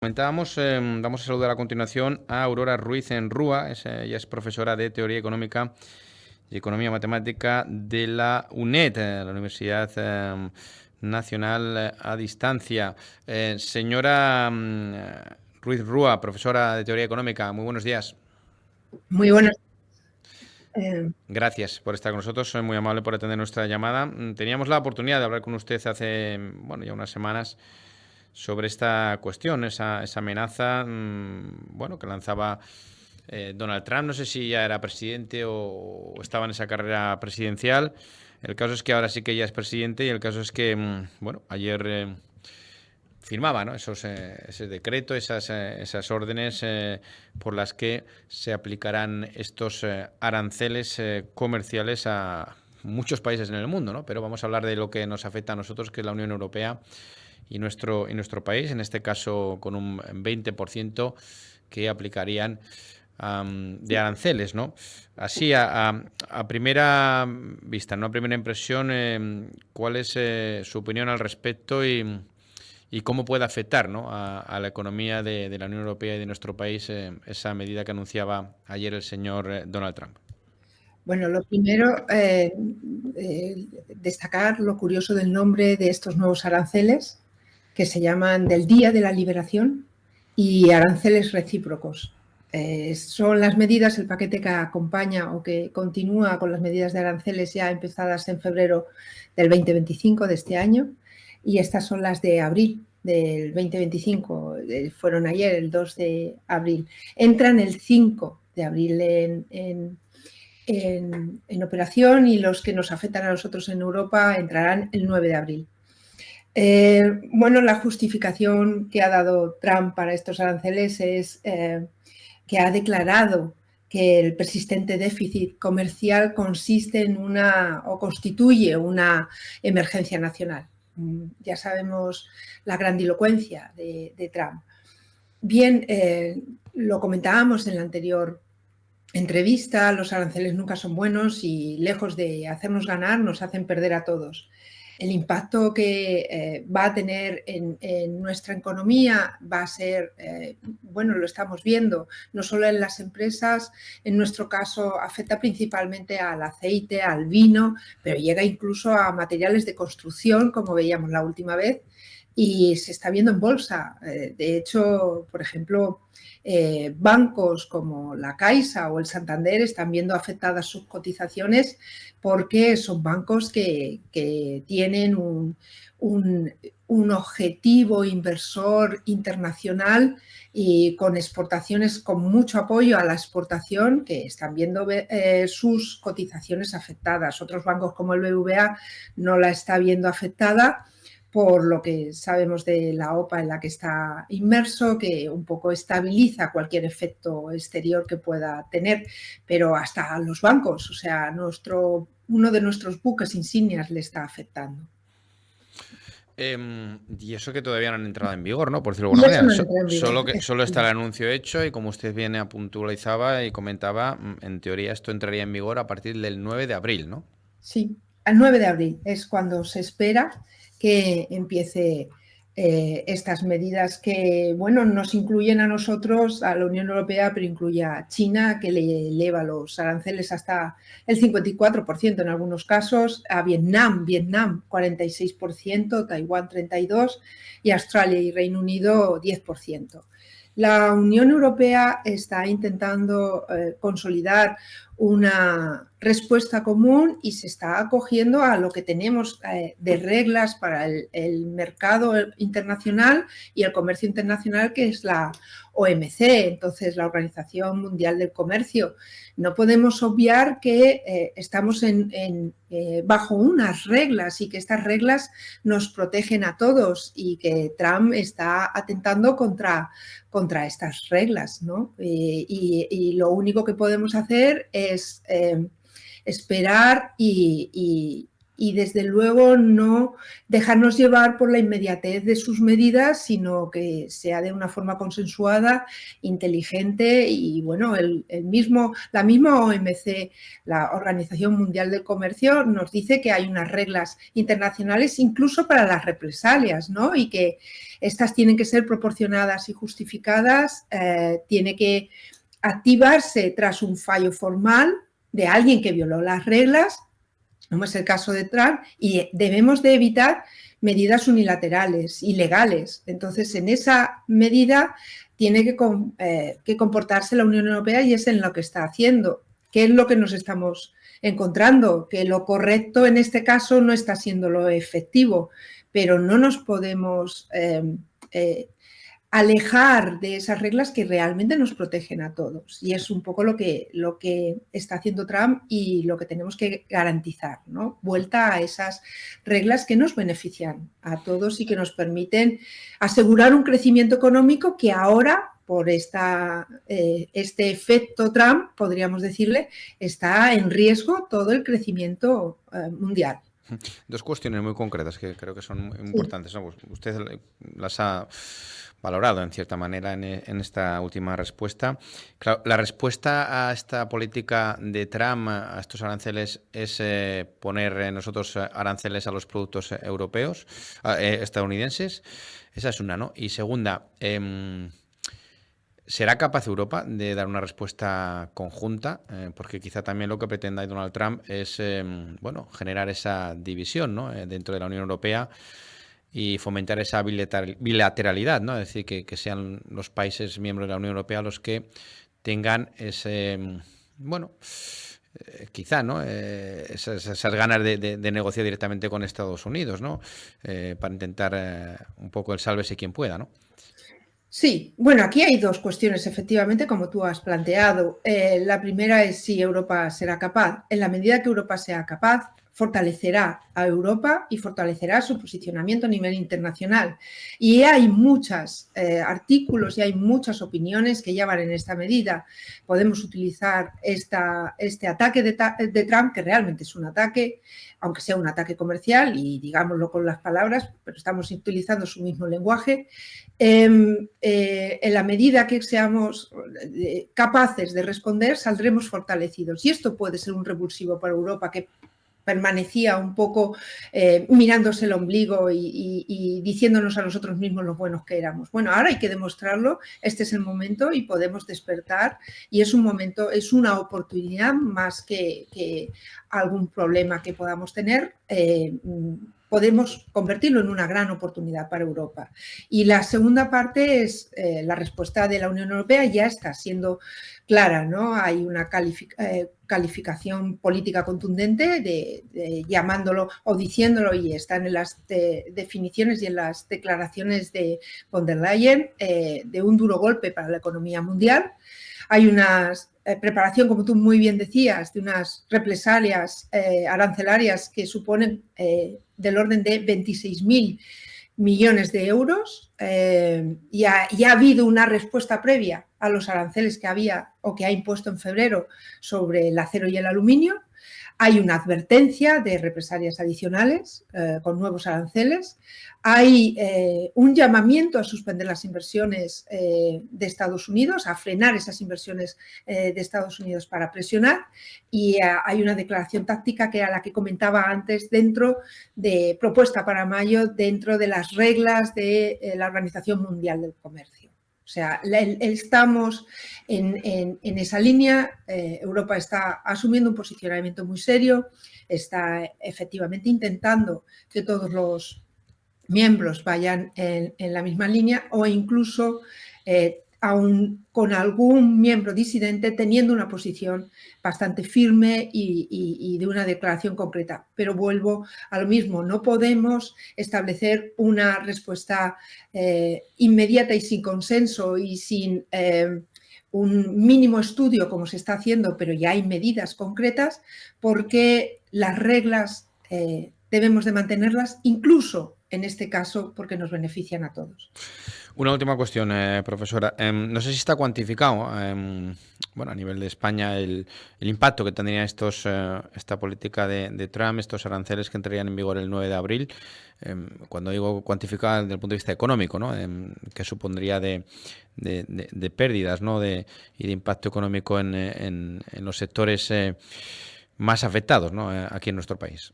comentábamos, vamos a saludar a continuación a Aurora Ruiz en Rúa. Ella es profesora de Teoría Económica y Economía Matemática de la UNED, la Universidad Nacional a Distancia. Señora Ruiz Rúa, profesora de Teoría Económica, muy buenos días. Muy buenos. Gracias por estar con nosotros, soy muy amable por atender nuestra llamada. Teníamos la oportunidad de hablar con usted hace, ya unas semanas sobre esta cuestión, esa amenaza, que lanzaba Donald Trump. No sé si ya era presidente o estaba en esa carrera presidencial. El caso es que ahora sí que ya es presidente y el caso es que, ayer firmaba, ¿no?, ese decreto, esas órdenes por las que se aplicarán estos aranceles comerciales a muchos países en el mundo, ¿no? Pero vamos a hablar de lo que nos afecta a nosotros, que es la Unión Europea y nuestro país, en este caso con un 20% que aplicarían de aranceles, ¿no? Así, a primera vista, ¿no?, a primera impresión, ¿cuál es su opinión al respecto y cómo puede afectar, ¿no?, a la economía de la Unión Europea y de nuestro país esa medida que anunciaba ayer el señor Donald Trump? Bueno, lo primero, destacar lo curioso del nombre de estos nuevos aranceles, que se llaman del Día de la Liberación y aranceles recíprocos. Son las medidas, el paquete que acompaña o que continúa con las medidas de aranceles ya empezadas en febrero del 2025 de este año, y estas son las de abril del 2025, fueron ayer, el 2 de abril. Entran el 5 de abril en operación, y los que nos afectan a nosotros en Europa entrarán el 9 de abril. La justificación que ha dado Trump para estos aranceles es que ha declarado que el persistente déficit comercial constituye una emergencia nacional. Ya sabemos la grandilocuencia de Trump. Bien, lo comentábamos en la anterior entrevista, los aranceles nunca son buenos y, lejos de hacernos ganar, nos hacen perder a todos. El impacto que va a tener en nuestra economía va a ser, lo estamos viendo, no solo en las empresas, en nuestro caso afecta principalmente al aceite, al vino, pero llega incluso a materiales de construcción, como veíamos la última vez, y se está viendo en bolsa. De hecho, por ejemplo, bancos como la Caixa o el Santander están viendo afectadas sus cotizaciones porque son bancos que tienen un objetivo inversor internacional y con exportaciones, con mucho apoyo a la exportación, que están viendo sus cotizaciones afectadas. Otros bancos como el BBVA no la está viendo afectada, por lo que sabemos de la OPA en la que está inmerso, que un poco estabiliza cualquier efecto exterior que pueda tener, pero hasta los bancos, o sea, uno de nuestros buques insignias le está afectando. Y eso que todavía no han entrado en vigor, ¿no? Por decirlo de alguna manera. Solo está el anuncio hecho y, como usted bien puntualizaba y comentaba, en teoría esto entraría en vigor a partir del 9 de abril, ¿no? Sí, al 9 de abril es cuando se espera que empiece estas medidas que, nos incluyen a nosotros, a la Unión Europea, pero incluye a China, que le eleva los aranceles hasta el 54% en algunos casos, a Vietnam 46%, Taiwán 32% y Australia y Reino Unido 10%. La Unión Europea está intentando consolidar una respuesta común y se está acogiendo a lo que tenemos de reglas para el mercado internacional y el comercio internacional, que es la OMC, entonces la Organización Mundial del Comercio. No podemos obviar que estamos bajo unas reglas y que estas reglas nos protegen a todos, y que Trump está atentando contra estas reglas, ¿no? Y lo único que podemos hacer es esperar y y desde luego no dejarnos llevar por la inmediatez de sus medidas, sino que sea de una forma consensuada, inteligente y bueno, la misma OMC, la Organización Mundial del Comercio, nos dice que hay unas reglas internacionales incluso para las represalias, ¿no? Y que estas tienen que ser proporcionadas y justificadas, tiene que activarse tras un fallo formal de alguien que violó las reglas, como es el caso de Trump, y debemos de evitar medidas unilaterales, ilegales. Entonces, en esa medida tiene que comportarse la Unión Europea y es en lo que está haciendo. ¿Qué es lo que nos estamos encontrando? Que lo correcto en este caso no está siendo lo efectivo, pero no nos podemos alejar de esas reglas que realmente nos protegen a todos. Y es un poco lo que está haciendo Trump y lo que tenemos que garantizar, ¿no? Vuelta a esas reglas que nos benefician a todos y que nos permiten asegurar un crecimiento económico que ahora, por este efecto Trump, podríamos decirle, está en riesgo todo el crecimiento mundial. Dos cuestiones muy concretas que creo que son muy Sí. importantes, ¿no? Pues usted las ha valorado en cierta manera en esta última respuesta. Claro, la respuesta a esta política de Trump, a estos aranceles, es poner nosotros aranceles a los productos europeos, estadounidenses. Esa es una, ¿no? Y segunda, ¿será capaz Europa de dar una respuesta conjunta? Porque quizá también lo que pretenda Donald Trump es bueno, generar esa división, ¿no? Dentro de la Unión Europea y fomentar esa bilateralidad, ¿no? Es decir, que sean los países miembros de la Unión Europea los que tengan ese, bueno, quizá, ¿no? Esas ganas de negociar directamente con Estados Unidos, ¿no? Para intentar un poco el sálvese quien pueda, ¿no? Sí, bueno, aquí hay dos cuestiones, efectivamente, como tú has planteado. La primera es si Europa será capaz. En la medida que Europa sea capaz, fortalecerá a Europa y fortalecerá su posicionamiento a nivel internacional. Y hay muchos artículos y hay muchas opiniones que ya van en esta medida. Podemos utilizar este ataque de Trump, que realmente es un ataque, aunque sea un ataque comercial, y digámoslo con las palabras, pero estamos utilizando su mismo lenguaje. En la medida que seamos capaces de responder, saldremos fortalecidos. Y esto puede ser un revulsivo para Europa, que permanecía un poco mirándose el ombligo y diciéndonos a nosotros mismos lo buenos que éramos. Bueno, ahora hay que demostrarlo, este es el momento y podemos despertar y es un momento, es una oportunidad más que algún problema que podamos tener. Podemos convertirlo en una gran oportunidad para Europa. Y la segunda parte es la respuesta de la Unión Europea ya está siendo clara, ¿no? Hay una calificación política contundente llamándolo o diciéndolo y están en las definiciones y en las declaraciones de von der Leyen de un duro golpe para la economía mundial. Hay una preparación, como tú muy bien decías, de unas represalias arancelarias que suponen del orden de 26.000 millones de euros. Ya ha habido una respuesta previa a los aranceles que había o que ha impuesto en febrero sobre el acero y el aluminio. Hay una advertencia de represalias adicionales con nuevos aranceles. Hay un llamamiento a suspender las inversiones de Estados Unidos, a frenar esas inversiones de Estados Unidos para presionar. Y hay una declaración táctica que era la que comentaba antes dentro de propuesta para mayo dentro de las reglas de la Organización Mundial del Comercio. O sea, estamos en esa línea. Europa está asumiendo un posicionamiento muy serio, está efectivamente intentando que todos los miembros vayan en la misma línea o incluso aún con algún miembro disidente teniendo una posición bastante firme y de una declaración concreta. Pero vuelvo a lo mismo, no podemos establecer una respuesta inmediata y sin consenso y sin un mínimo estudio como se está haciendo, pero ya hay medidas concretas porque las reglas debemos de mantenerlas incluso en este caso porque nos benefician a todos. Una última cuestión, profesora. No sé si está cuantificado, bueno, a nivel de España, el impacto que tendría esta política de Trump, estos aranceles que entrarían en vigor el 9 de abril. Cuando digo cuantificado desde el punto de vista económico, ¿no? ¿Qué supondría de pérdidas, ¿no? Y de impacto económico en los sectores más afectados, ¿no? Aquí en nuestro país.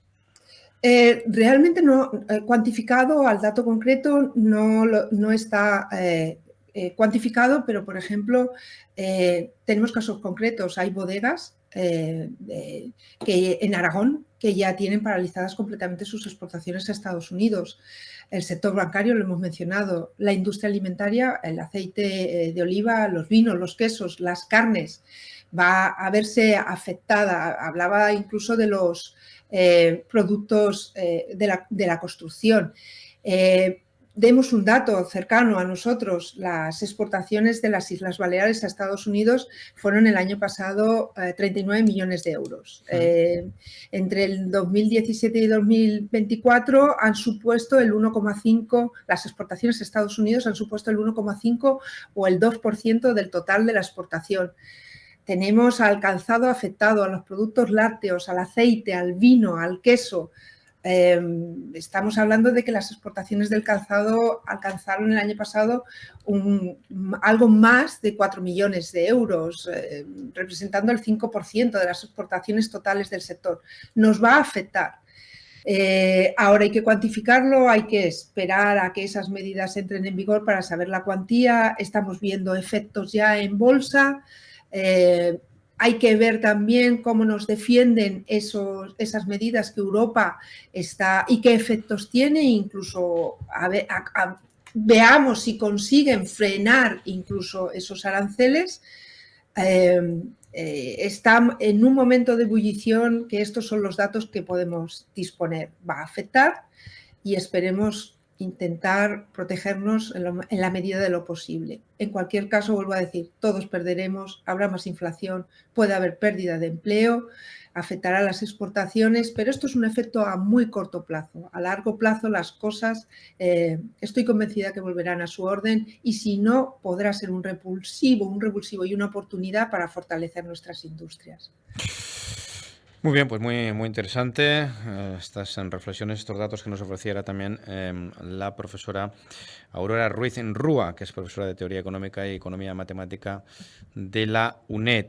Realmente no cuantificado al dato concreto no está cuantificado, pero por ejemplo tenemos casos concretos. Hay bodegas que en Aragón que ya tienen paralizadas completamente sus exportaciones a Estados Unidos. El sector bancario lo hemos mencionado, la industria alimentaria, el aceite de oliva, los vinos, los quesos, las carnes, va a verse afectada. Hablaba incluso de los productos de la construcción. Demos un dato cercano a nosotros, las exportaciones de las Islas Baleares a Estados Unidos fueron el año pasado 39 millones de euros. Entre el 2017 y 2024 han supuesto el 1,5, las exportaciones a Estados Unidos han supuesto el 1,5 o el 2% del total de la exportación. Tenemos al calzado afectado, a los productos lácteos, al aceite, al vino, al queso. Estamos hablando de que las exportaciones del calzado alcanzaron el año pasado algo más de 4 millones de euros, representando el 5% de las exportaciones totales del sector. Nos va a afectar. Ahora hay que cuantificarlo, hay que esperar a que esas medidas entren en vigor para saber la cuantía. Estamos viendo efectos ya en bolsa. Hay que ver también cómo nos defienden esas medidas que Europa está y qué efectos tiene, incluso veamos si consiguen frenar incluso esos aranceles. Está en un momento de ebullición que estos son los datos que podemos disponer. Va a afectar y esperemos intentar protegernos en la medida de lo posible. En cualquier caso, vuelvo a decir, todos perderemos, habrá más inflación, puede haber pérdida de empleo, afectará las exportaciones, pero esto es un efecto a muy corto plazo. A largo plazo las cosas, estoy convencida que volverán a su orden y si no, podrá ser un revulsivo y una oportunidad para fortalecer nuestras industrias. Muy bien, pues muy interesante estas reflexiones, estos datos que nos ofreciera también la profesora Aurora Ruiz Rúa, que es profesora de Teoría Económica y Economía Matemática de la UNED.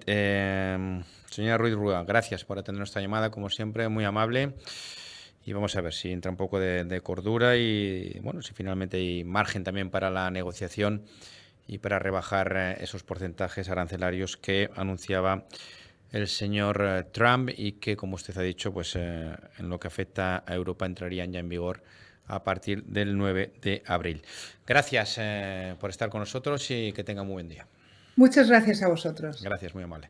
Señora Ruiz Rúa, gracias por atender nuestra llamada, como siempre, muy amable. Y vamos a ver si entra un poco de cordura y, bueno, si finalmente hay margen también para la negociación y para rebajar esos porcentajes arancelarios que anunciaba el señor Trump y que, como usted ha dicho, pues en lo que afecta a Europa entrarían ya en vigor a partir del 9 de abril. Gracias por estar con nosotros y que tenga muy buen día. Muchas gracias a vosotros. Gracias, muy amable.